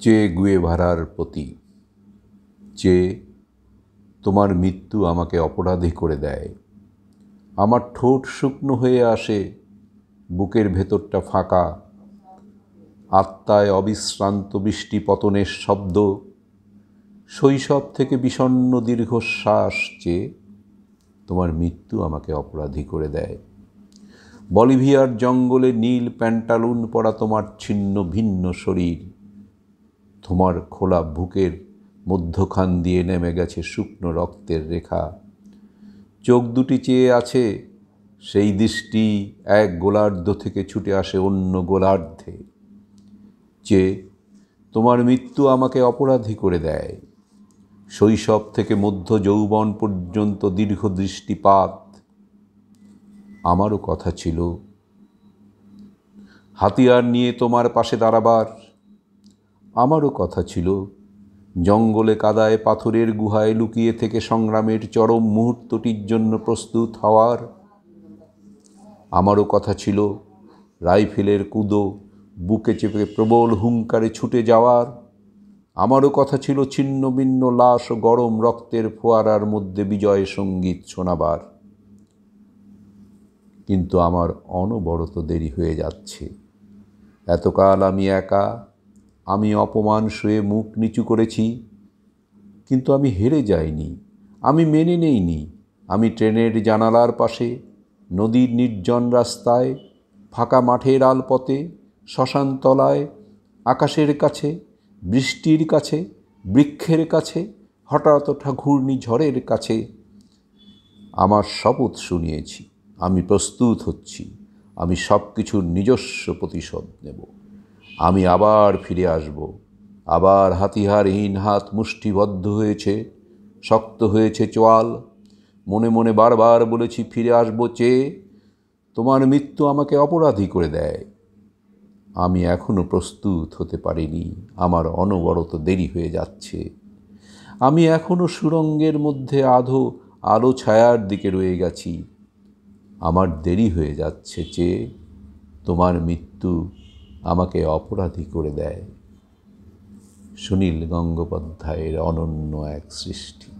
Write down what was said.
চে গুয়েভারার প্রতি। চে, তোমার মৃত্যু আমাকে অপরাধী করে দেয়। আমার ঠোঁট শুকনো হয়ে আসে, বুকের ভেতরটা ফাঁকা, আত্মায় অবিশ্রান্ত বৃষ্টি পতনের শব্দ, শৈশব থেকে বিষণ্ণ দীর্ঘশ্বাস। চে, তোমার মৃত্যু আমাকে অপরাধী করে দেয়। বলিভিয়ার জঙ্গলে নীল প্যান্টালুন পরা তোমার ছিন্ন ভিন্ন শরীর, তোমার খোলা বুকের মধ্যখান দিয়ে নেমে গেছে শুকনো রক্তের রেখা। চোখ দুটি চেয়ে আছে, সেই দৃষ্টি এক গোলার্ধ থেকে ছুটে আসে অন্য গোলার্ধে। চে, তোমার মৃত্যু আমাকে অপরাধী করে দেয়। শৈশব থেকে মধ্য যৌবন পর্যন্ত দীর্ঘ দৃষ্টিপাত। আমারও কথা ছিল হাতিয়ার নিয়ে তোমার পাশে দাঁড়াবার। আমারও কথা ছিল জঙ্গলে কাদায় পাথরের গুহায় লুকিয়ে থেকে সংগ্রামের চরম মুহূর্তটির জন্য প্রস্তুত হওয়ার। আমারও কথা ছিল রাইফেলের কুদো বুকে চেপে প্রবল হুঙ্কারে ছুটে যাওয়ার। আমারও কথা ছিল ছিন্ন ভিন্ন লাশ ও গরম রক্তের ফোয়ারার মধ্যে বিজয় সঙ্গীত শোনাবার। কিন্তু আমার অনবরত দেরি হয়ে যাচ্ছে। এতকাল আমি একা, আমি অপমান সয়ে মুখ নিচু করেছি, কিন্তু আমি হেরে যাইনি, আমি মেনে নেইনি। আমি ট্রেনের জানালার পাশে, নদীর নির্জন রাস্তায়, ফাঁকা মাঠের আলপথে, শ্মশানতলায়, আকাশের কাছে, বৃষ্টির কাছে, বৃক্ষের কাছে, হঠাৎ ওঠা ঘূর্ণিঝড়ের কাছে আমার শপথ শুনিয়েছি। আমি প্রস্তুত হচ্ছি, আমি সব কিছুর নিজস্ব প্রতিশোধ নেব। আমি আবার ফিরে আসব, আবার হাতিয়ারহীন হাত মুষ্টিবদ্ধ হয়েছে, শক্ত হয়েছে চোয়াল। মনে মনে বারবার বলেছি ফিরে আসবো। চেয়ে, তোমার মৃত্যু আমাকে অপরাধী করে দেয়। আমি এখনো প্রস্তুত হতে পারিনি, আমার অনবরত দেরি হয়ে যাচ্ছে। আমি এখনো সুড়ঙ্গের মধ্যে আলো ছায়ার দিকে রয়ে গেছি। আমার দেরি হয়ে যাচ্ছে। চেয়ে, তোমার মৃত্যু আমাকে অপরাধী করে দেয়। সুনীল গঙ্গোপাধ্যায়ের অনন্য এক সৃষ্টি।